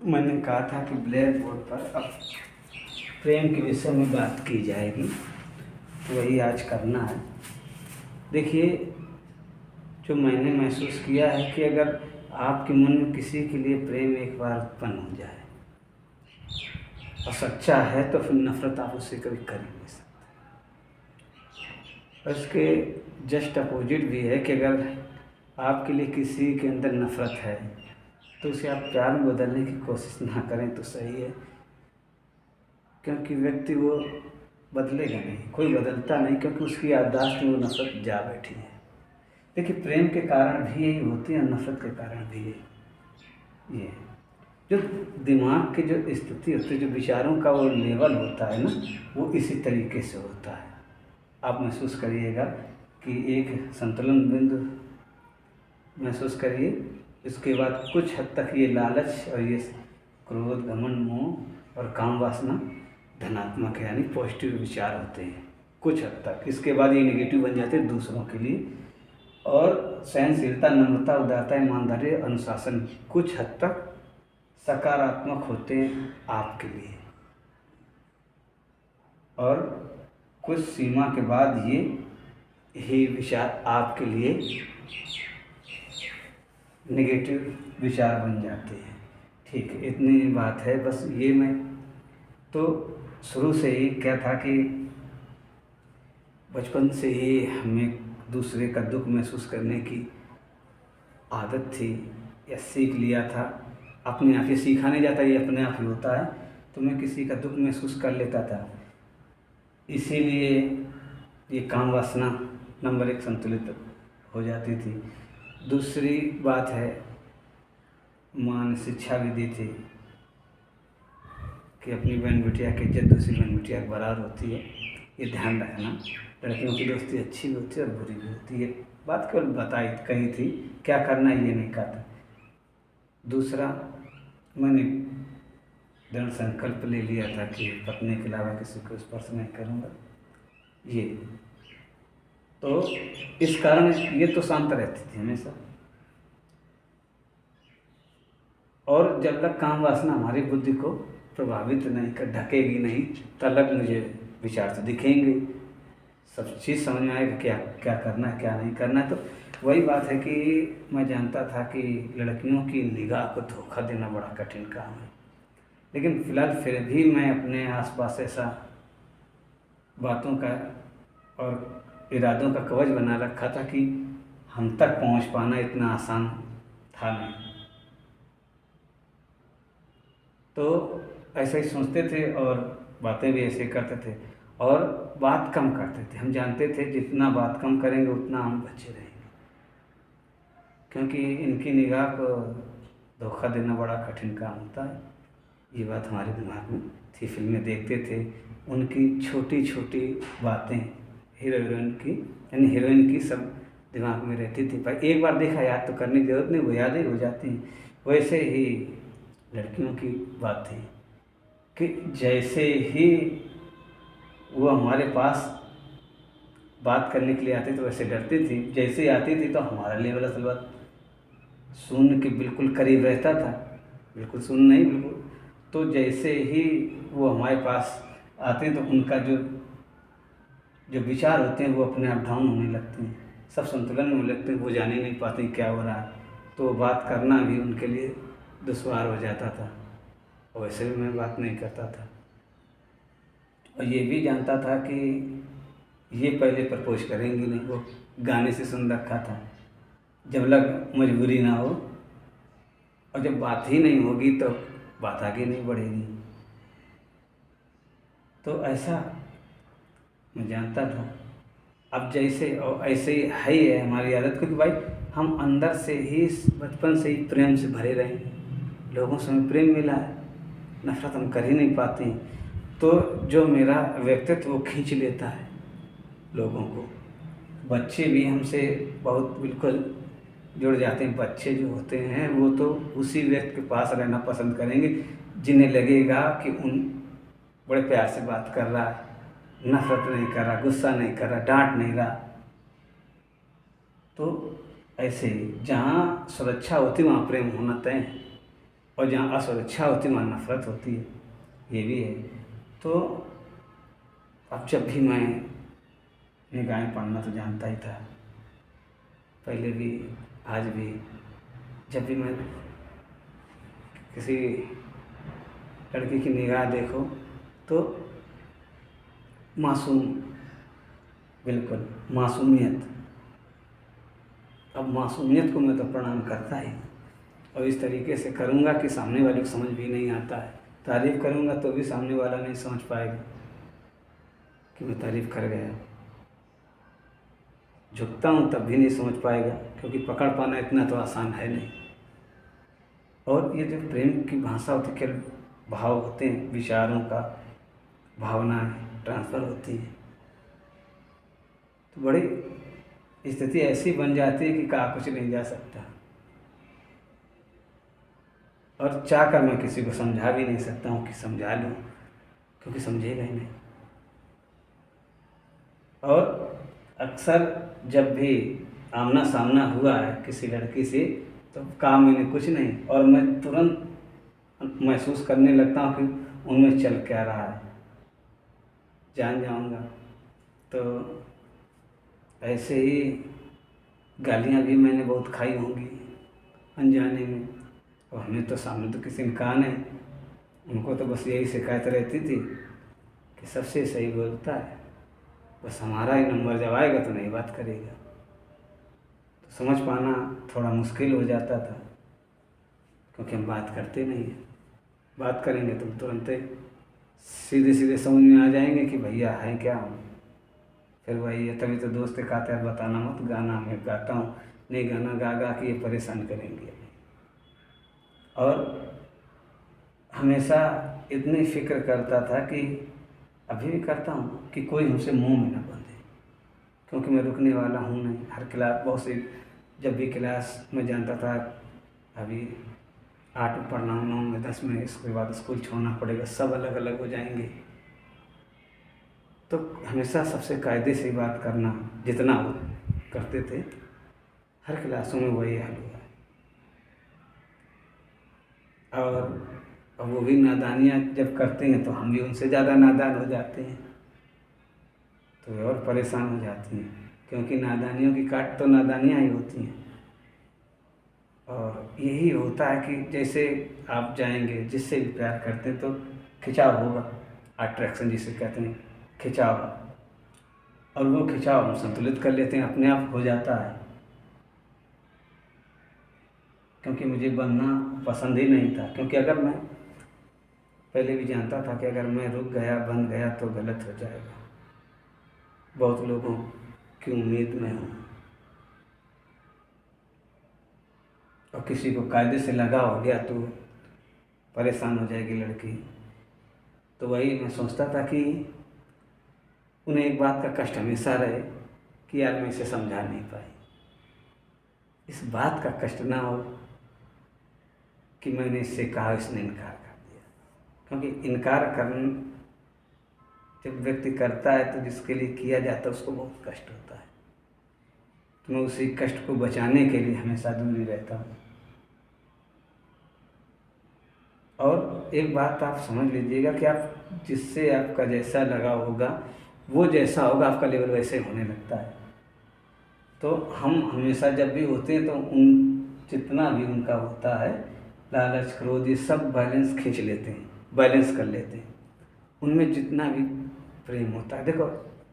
मैंने कहा था कि ब्लैक बोर्ड पर अब प्रेम के विषय में बात की जाएगी, तो वही आज करना है। देखिए, जो मैंने महसूस किया है कि अगर आपके मन में किसी के लिए प्रेम एक बार उत्पन्न हो जाए और सच्चा है, तो फिर नफ़रत आप उससे कभी कर ही नहीं सकते। उसके जस्ट अपोजिट भी है कि अगर आपके लिए किसी के अंदर नफ़रत है तो उसे आप प्यार में बदलने की कोशिश ना करें तो सही है, क्योंकि व्यक्ति वो बदलेगा नहीं, कोई बदलता नहीं, क्योंकि उसकी याददाश्त में वो नफ़रत जा बैठी है। देखिए, प्रेम के कारण भी यही होती है और नफ़रत के कारण भी यही ये जो दिमाग की जो स्थिति होती है, जो विचारों का वो लेवल होता है ना, वो इसी तरीके से होता है। आप महसूस करिएगा कि एक संतुलन बिंदु महसूस करिए। इसके बाद कुछ हद तक ये लालच और ये क्रोध, घमंड, मोह और काम वासना धनात्मक है, यानी पॉजिटिव विचार होते हैं कुछ हद तक। इसके बाद ये नेगेटिव बन जाते हैं दूसरों के लिए। और सहनशीलता, नम्रता, उदारता, ईमानदारी, अनुशासन कुछ हद तक सकारात्मक होते हैं आपके लिए, और कुछ सीमा के बाद ये विचार आपके लिए नेगेटिव विचार बन जाते हैं। ठीक है, इतनी बात है बस। ये मैं तो शुरू से ही क्या था कि बचपन से ही हमें दूसरे का दुख महसूस करने की आदत थी या सीख लिया था। अपने आप ही सीखा नहीं जाता, ये अपने आप ही होता है। तो मैं किसी का दुख महसूस कर लेता था, इसीलिए ये काम वासना नंबर एक संतुलित हो जाती थी। दूसरी बात है, माँ ने शिक्षा भी दी थी कि अपनी बहन बिटिया की इज्जत दूसरी बहन बिटिया के बराबर होती है, ये ध्यान रखना। लड़कियों की दोस्ती अच्छी भी होती है और बुरी भी होती है, बात केवल बताई कही थी, क्या करना है ये नहीं कहा था। दूसरा, मैंने दृढ़ संकल्प ले लिया था कि पत्नी के अलावा किसी को स्पर्श नहीं करूँगा। ये तो इस कारण ये तो शांत रहती थी हमेशा। और जब तक काम वासना हमारी बुद्धि को प्रभावित नहीं कर, ढकेगी नहीं, तब तक मुझे विचार तो दिखेंगे, सब चीज़ समझ में आएगा क्या क्या करना है क्या नहीं करना है। तो वही बात है कि मैं जानता था कि लड़कियों की निगाह को धोखा देना बड़ा कठिन काम है, लेकिन फ़िलहाल फिर भी मैं अपने आसपास ऐसा बातों का और इरादों का कवच बना रखा था कि हम तक पहुंच पाना इतना आसान था नहीं। तो ऐसे ही सोचते थे और बातें भी ऐसे करते थे और बात कम करते थे। हम जानते थे जितना बात कम करेंगे उतना हम बचे रहेंगे, क्योंकि इनकी निगाह को धोखा देना बड़ा कठिन काम होता है। ये बात हमारे दिमाग में थी। फिल्में देखते थे, उनकी छोटी छोटी बातें हीरो हीरोइन की, यानी हीरोइन की सब दिमाग में रहती थी। पर एक बार देखा, याद तो करने की ज़रूरत नहीं, वो याद ही हो जाती हैं। वैसे ही लड़कियों की बात थी कि जैसे ही वो हमारे पास बात करने के लिए आती तो वैसे डरती थी, जैसे ही आती थी तो हमारा लेवल असल बात शून्य के बिल्कुल करीब रहता था, बिल्कुल शून्य नहीं, बिल्कुल। तो जैसे ही वो हमारे पास आते हैं तो उनका जो जो विचार होते हैं वो अपने आप डाउन होने लगते हैं, सब संतुलन में होने लगते हैं, वो जान ही नहीं पाते क्या हो रहा है। तो बात करना भी उनके लिए दुश्वार हो जाता था, और वैसे भी मैं बात नहीं करता था। और ये भी जानता था कि ये पहले प्रपोज करेंगी नहीं, वो गाने से सुन रखा था, जब लग मजबूरी ना हो, और जब बात ही नहीं होगी तो बात आगे नहीं बढ़ेगी। तो ऐसा मैं जानता था। अब जैसे और ऐसे ही है हमारी आदत, क्योंकि भाई हम अंदर से ही बचपन से ही प्रेम से भरे रहे, लोगों से हमें प्रेम मिला है, नफ़रत हम कर ही नहीं पाते हैं। तो जो मेरा व्यक्तित्व वो खींच लेता है लोगों को। बच्चे भी हमसे बहुत बिल्कुल जुड़ जाते हैं। बच्चे जो होते हैं वो तो उसी व्यक्ति के पास रहना पसंद करेंगे जिन्हें लगेगा कि उन बड़े प्यार से बात कर रहा है, नफ़रत नहीं कर रहा, गुस्सा नहीं कर रहा, डांट नहीं रहा। तो ऐसे ही जहाँ सुरक्षा होती वहाँ प्रेम होना तय है। और जहाँ असुरक्षा होती है वहाँ नफरत होती है, ये भी है। तो अब जब भी मैं निगाहें पढ़ना तो जानता ही था, पहले भी आज भी, जब भी मैं किसी लड़की की निगाह देखो तो मासूम, बिल्कुल मासूमियत। अब मासूमियत को मैं तो प्रणाम करता ही, और इस तरीके से करूँगा कि सामने वाले को समझ भी नहीं आता है। तारीफ़ करूँगा तो भी सामने वाला नहीं समझ पाएगा कि मैं तारीफ़ कर गया। झुकता हूँ तब भी नहीं समझ पाएगा, क्योंकि पकड़ पाना इतना तो आसान है नहीं। और ये जो प्रेम की भाषा होती है, केवल भाव होते हैं, विचारों का भावनाएं ट्रांसफ़र होती है, तो बड़ी स्थिति ऐसी बन जाती है कि कहा कुछ नहीं जा सकता। और चाह कर मैं किसी को समझा भी नहीं सकता हूँ कि समझा लूँ, क्योंकि समझेगा ही नहीं। और अक्सर जब भी आमना सामना हुआ है किसी लड़की से, तो कहा मैंने कुछ नहीं, और मैं तुरंत महसूस करने लगता हूँ कि उनमें चल क्या रहा है, जान जाऊँगा। तो ऐसे ही गालियाँ भी मैंने बहुत खाई होंगी अनजाने में, और हमें तो सामने तो किसी ने कहा नहीं, उनको तो बस यही शिकायत रहती थी कि सबसे सही बोलता है, बस हमारा ही नंबर जब आएगा तो नहीं बात करेगा। तो समझ पाना थोड़ा मुश्किल हो जाता था, क्योंकि हम बात करते नहीं हैं। बात करेंगे तो तुरंत सीधे सीधे समझ में आ जाएंगे कि भैया है क्या हम। फिर वही है, तभी तो दोस्त कहते हैं बताना मत, गाना मैं गाता हूँ, नहीं गाना गा गा के ये परेशान करेंगे। और हमेशा इतनी फिक्र करता था कि अभी भी करता हूँ कि कोई हमसे मुंह में ना बंधे, क्योंकि मैं रुकने वाला हूँ नहीं। हर क्लास, बहुत सी जब भी क्लास में जानता था अभी 8 में पढ़ना, 9 में, 10 में, इसके बाद स्कूल छोड़ना पड़ेगा, सब अलग अलग हो जाएंगे, तो हमेशा सबसे कायदे से बात करना जितना हो करते थे। हर क्लासों में वही हाल हुआ है। और वो भी नादानियाँ जब करते हैं तो हम भी उनसे ज़्यादा नादान हो जाते हैं, तो वे और परेशान हो जाती हैं, क्योंकि नादानियों की काट तो नादानियाँ ही होती हैं। और यही होता है कि जैसे आप जाएंगे, जिससे भी प्यार करते हैं तो खिंचाव होगा, अट्रैक्शन जिसे कहते हैं, खिंचाव। और वो खिंचाव हम संतुलित कर लेते हैं, अपने आप हो जाता है, क्योंकि मुझे बनना पसंद ही नहीं था। क्योंकि अगर मैं पहले भी जानता था कि अगर मैं रुक गया, बन गया तो गलत हो जाएगा, बहुत लोगों की उम्मीद में हूँ, और किसी को कायदे से लगा हो गया तो परेशान हो जाएगी लड़की। तो वही मैं सोचता था कि उन्हें एक बात का कष्ट हमेशा रहे कि यार मैं इसे समझा नहीं पाई, इस बात का कष्ट ना हो कि मैंने इससे कहा, इसने इनकार कर दिया। क्योंकि इनकार करने जब व्यक्ति करता है तो जिसके लिए किया जाता है उसको बहुत कष्ट होता है। तो मैं उसी कष्ट को बचाने के लिए हमेशा दूरी रहता हूँ। और एक बात आप समझ लीजिएगा कि आप जिससे आपका जैसा लगाव होगा, वो जैसा होगा आपका लेवल वैसे होने लगता है। तो हम हमेशा जब भी होते हैं तो उन जितना भी उनका होता है लालच, क्रोध, ये सब बैलेंस खींच लेते हैं, बैलेंस कर लेते हैं। उनमें जितना भी प्रेम होता है, देखो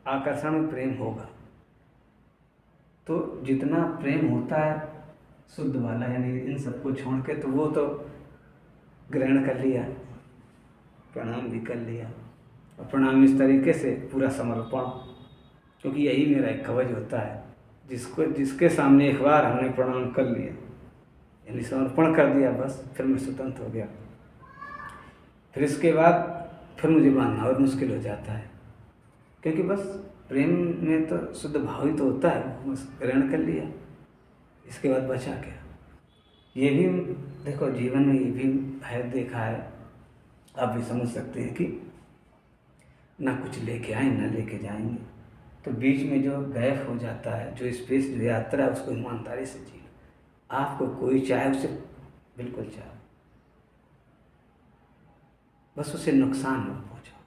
आकर्षण में प्रेम होगा, तो जितना प्रेम होता है शुद्ध वाला, यानी इन सबको छोड़ के, तो वो तो ग्रहण कर लिया, प्रणाम भी कर लिया। और प्रणाम इस तरीके से पूरा समर्पण, क्योंकि यही मेरा एक कवच होता है, जिसके सामने एक बार हमने प्रणाम कर लिया, यानी समर्पण कर दिया, बस फिर मैं स्वतंत्र हो गया। फिर इसके बाद फिर मुझे मानना और मुश्किल हो जाता है, क्योंकि बस प्रेम में तो शुद्ध भाव ही तो होता है, बस ग्रहण कर लिया, इसके बाद बचा क्या। ये भी देखो जीवन में ये भी है, देखा है, आप भी समझ सकते हैं कि ना कुछ लेके आए ना लेके जाएंगे, तो बीच में जो गैप हो जाता है, जो स्पेस, जो यात्रा है, उसको ईमानदारी से जी लो। आपको कोई चाहे उसे बिल्कुल चाहे, बस उसे नुकसान मत पहुँचाओ,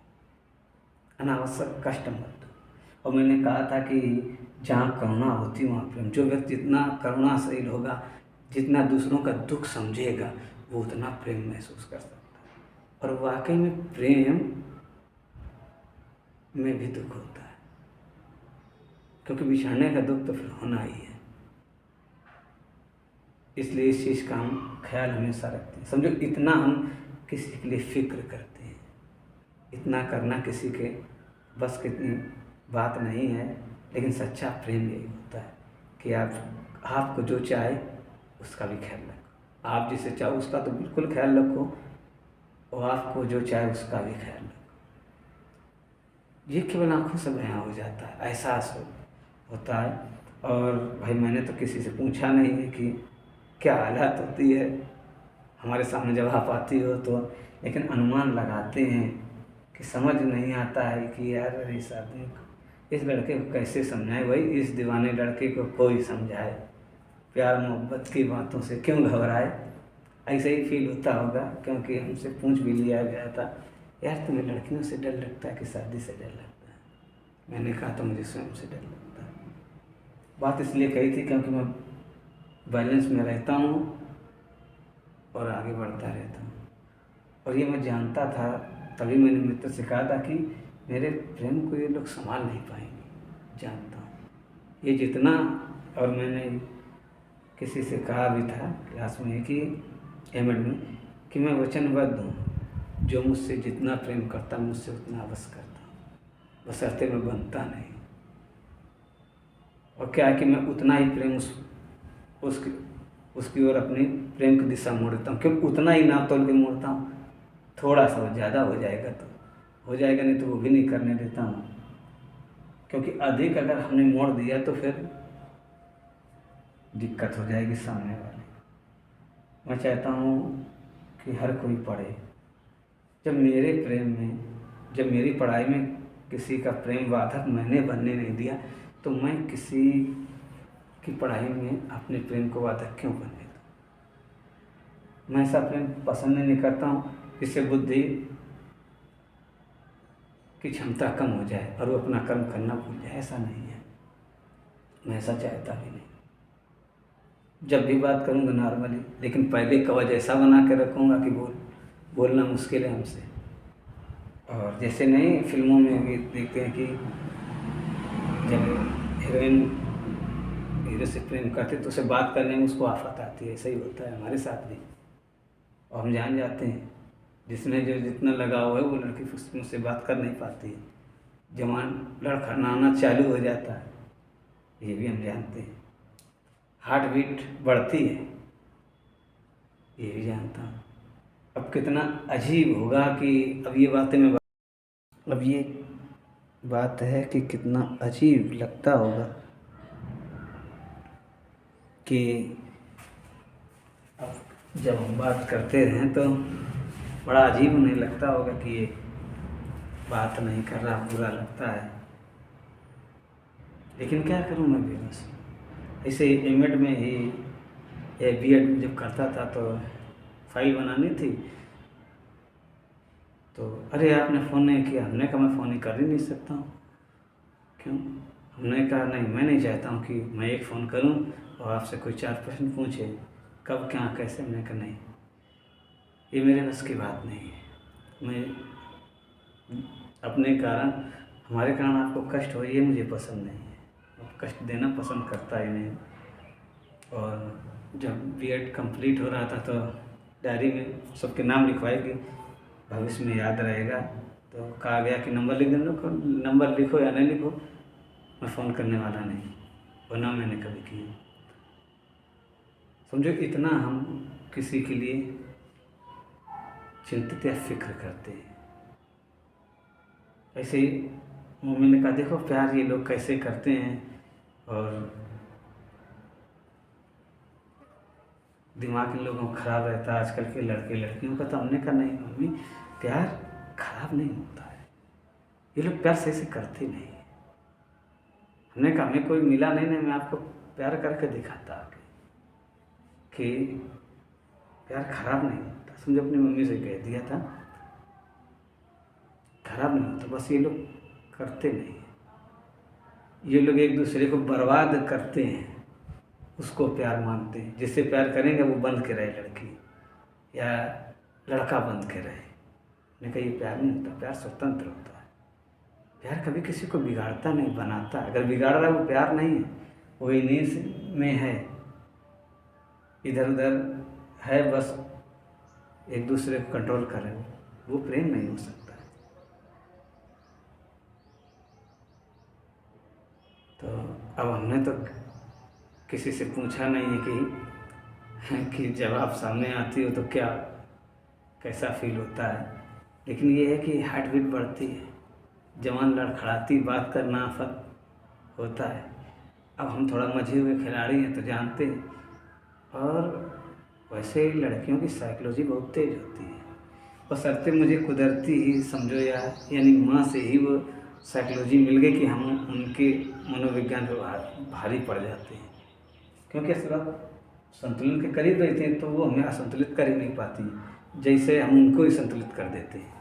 अनावश्यक कष्ट मत दो। और मैंने कहा था कि जहाँ करुणा होती वहाँ प्रेम। जो व्यक्ति जितना करुणाशील होगा, जितना दूसरों का दुख समझेगा, वो उतना प्रेम महसूस कर सकता है। और वाकई में प्रेम में भी दुख होता है, क्योंकि बिछड़ने का दुख तो फिर होना ही है। इसलिए इस चीज़ का हम ख्याल हमेशा रखते हैं। समझो इतना हम किसी के लिए फिक्र करते हैं, इतना करना किसी के बस की बात नहीं है। लेकिन सच्चा प्रेम यही होता है कि आपको जो चाहे उसका भी ख्याल रखो, आप जिसे चाहो उसका तो बिल्कुल ख्याल रखो, और आपको जो चाहे उसका भी ख्याल रखो। ये केवल आँखों से बयां हो जाता है, एहसास होता है। और भाई मैंने तो किसी से पूछा नहीं है कि क्या हालत होती है हमारे सामने जब आप आती हो तो, लेकिन अनुमान लगाते हैं कि समझ नहीं आता है कि यार इस आदमी को, इस लड़के को कैसे समझाए। भाई इस दीवाने लड़के को कोई समझाए, प्यार मोहब्बत की बातों से क्यों घबराए। ऐसा ही फील होता होगा, क्योंकि हमसे पूछ भी लिया गया था, यार तुम्हें लड़कियों से डर लगता है कि शादी से डर लगता है। मैंने कहा तो मुझे स्वयं से डर लगता है। बात इसलिए कही थी क्योंकि मैं बैलेंस में रहता हूँ और आगे बढ़ता रहता हूँ। और ये मैं जानता था, तभी मैंने मित्र से कहा था कि मेरे प्रेम को ये लोग संभाल नहीं पाएंगे, जानता हूँ ये जितना। और मैंने किसी से कहा भी था क्लास में कि एमएड में, कि मैं वचनबद्ध हूँ, जो मुझसे जितना प्रेम करता मुझसे उतना अवश्य करता हूँ, बशर्ते मैं बनता नहीं। और क्या है कि मैं उतना ही प्रेम उसकी ओर अपनी प्रेम की दिशा मोड़ता हूँ, क्योंकि उतना ही नाप तोल के मोड़ता हूँ। थोड़ा सा ज़्यादा हो जाएगा तो हो जाएगा, नहीं तो वो भी नहीं करने देता हूँ। क्योंकि अधिक अगर हमने मोड़ दिया तो फिर दिक्कत हो जाएगी सामने वाले। मैं चाहता हूँ कि हर कोई पढ़े। जब मेरे प्रेम में, जब मेरी पढ़ाई में किसी का प्रेम बाधक मैंने बनने नहीं दिया, तो मैं किसी की पढ़ाई में अपने प्रेम को बाधक क्यों बनने दूँ। मैं ऐसा प्रेम पसंद नहीं करता हूँ जिससे बुद्धि की क्षमता कम हो जाए और वो अपना कर्म करना भूल जाए। ऐसा नहीं है, मैं ऐसा चाहता भी नहीं। जब भी बात करूँगा नॉर्मली, लेकिन पहले कवच ऐसा बना के रखूँगा कि बोलना मुश्किल है हमसे। और जैसे नहीं फिल्मों में भी देखते हैं कि जब हीरोइन हीरो से प्रेम करते तो उसे बात करने में उसको आफत आती है। ऐसा ही होता है हमारे साथ भी, और हम जान जाते हैं जिसमें जो जितना लगाव है वो लड़की मुझसे बात कर नहीं पाती है। जवान लड़खड़ाना चालू हो जाता है, ये भी हम जानते हैं। हार्ट बीट बढ़ती है, ये भी जानता हूँ। अब कितना अजीब होगा कि अब ये बातें मैं, अब ये बात है कि कितना अजीब लगता होगा कि अब जब हम बात करते हैं तो बड़ा अजीब नहीं लगता होगा कि ये बात नहीं कर रहा, बुरा लगता है। लेकिन क्या करूँ मैं भी बस। ऐसे एमएड में ही या बीएड जब करता था तो फाइल बनानी थी, तो अरे आपने फ़ोन नहीं किया। हमने कहा मैं फ़ोन ही कर ही नहीं सकता हूँ। क्यों? हमने कहा नहीं, मैं नहीं चाहता हूँ कि मैं एक फ़ोन करूँ और आपसे कोई 4 प्रश्न पूछे, कब क्या कैसे। हमने कहा नहीं, ये मेरे बस की बात नहीं है। मैं अपने कारण, हमारे कारण आपको कष्ट हो, ये मुझे पसंद नहीं है। कष्ट देना पसंद करता ही नहीं। और जब बीएड कंप्लीट हो रहा था तो डायरी में सबके नाम लिखवाए कि भविष्य में याद रहेगा। तो कहा गया कि नंबर लिख देना, नंबर लिखो या नहीं लिखो, मैं फ़ोन करने वाला नहीं, और ना मैंने कभी किया। समझो इतना हम किसी के लिए चिंतित या फिक्र करते हैं। ऐसे ही मम्मी ने कहा देखो प्यार ये लोग कैसे करते हैं, और दिमाग इन लोगों का ख़राब रहता है आजकल के लड़के लड़कियों का। तो हमने कहा नहीं मम्मी, प्यार ख़राब नहीं होता है, ये लोग प्यार सही से करते नहीं है। हमने कहा हमें कोई मिला नहीं, मैं आपको प्यार करके दिखाता आगे कि प्यार ख़राब नहीं होता। समझो अपनी मम्मी से कह दिया था। खराब नहीं होता, बस ये लोग करते नहीं हैं। ये लोग एक दूसरे को बर्बाद करते हैं, उसको प्यार मानते हैं। जिससे प्यार करेंगे वो बंध के रहे लड़की या लड़का बंध के रहे। मैंने कहा ये प्यार नहीं होता, प्यार स्वतंत्र होता है। प्यार कभी किसी को बिगाड़ता नहीं, बनाता। अगर बिगाड़ रहा है वो प्यार नहीं है, वो इन्हीं में है, इधर उधर है, बस एक दूसरे को कंट्रोल करें, वो प्रेम नहीं हो सकता है। तो अब हमने तो किसी से पूछा नहीं है कि जब आप सामने आती हो तो क्या कैसा फील होता है, लेकिन ये है कि हार्ट बीट बढ़ती है, जवान लड़खड़ाती, बात करना आफत होता है। अब हम थोड़ा मजे हुए खिलाड़ी हैं तो जानते हैं। और वैसे ही लड़कियों की साइकोलॉजी बहुत तेज होती है, बशर्ते मुझे कुदरती ही समझो यानी माँ से ही वो साइकोलॉजी मिल गई कि हम उनके मनोविज्ञान पर भारी पड़ जाते हैं। क्योंकि इस वक्त संतुलन के करीब रहते हैं तो वो हमें असंतुलित कर ही नहीं पाती, जैसे हम उनको ही संतुलित कर देते हैं।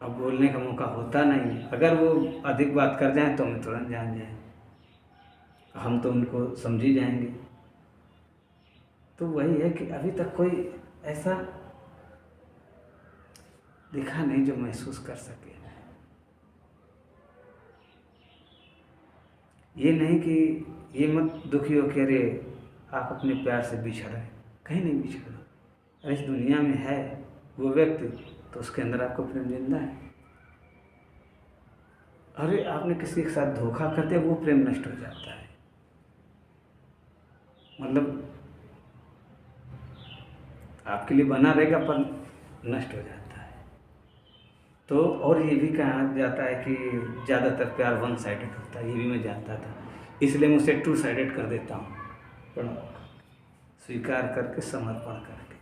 अब बोलने का मौका होता नहीं है, अगर वो अधिक बात कर जाएं तो हमें तुरंत जान जाए, हम तो उनको समझ ही जाएंगे। तो वही है कि अभी तक कोई ऐसा दिखा नहीं जो महसूस कर सके। ये नहीं कि ये मत दुखी हो कि अरे आप अपने प्यार से बिछड़े, कहीं नहीं बिछड़े। अरे इस दुनिया में है वो व्यक्ति तो उसके अंदर आपको प्रेम जिंदा है। अरे आपने किसी के साथ धोखा कर दिया, वो प्रेम नष्ट हो जाता है, मतलब आपके लिए बना रहेगा पर नष्ट हो जाता है। तो और ये भी कहा जाता है कि ज़्यादातर प्यार वन साइडेड होता है, ये भी मैं जानता था, इसलिए मैं उसे टू साइडेड कर देता हूँ, पर स्वीकार करके, समर्पण करके।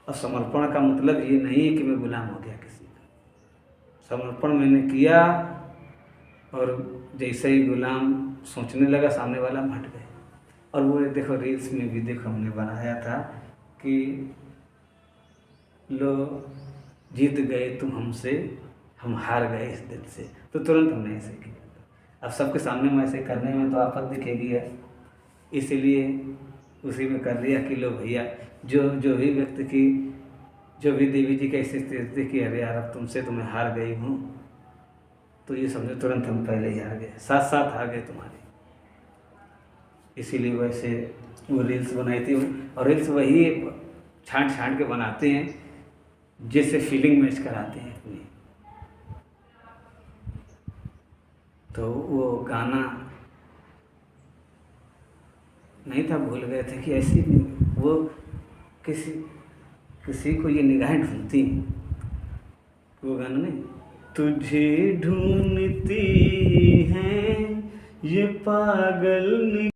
और समर्पण का मतलब ये नहीं है कि मैं गुलाम हो गया किसी का। समर्पण मैंने किया और जैसे ही गुलाम सोचने लगा सामने वाला हम हट गए। और वो देखो रील्स में भी देखो हमने बनाया था कि लो जीत गए तुम हमसे, हम हार गए इस दिल से, तो तुरंत हमने ऐसे किया। अब सबके सामने में ऐसे करने में तो आफत दिखेगी है, इसीलिए उसी में कर लिया कि लो भैया, जो भी व्यक्ति की, जो भी देवी जी की ऐसी स्थिति कि अरे यार अब तुमसे तो मैं हार गई हूँ, तो ये समझो तुरंत हम पहले ही हार गए, साथ साथ हार गए तुम्हारे। इसीलिए वैसे वो रील्स बनाई थी। और रील्स वही छांट छांट के बनाते हैं जिससे फीलिंग मैच कराते हैं अपनी। तो वो गाना नहीं था, भूल गए थे कि ऐसी वो किसी को ये निगाहें ढूंढती, वो गाना नहीं, तुझे ढूंढती हैं ये पागल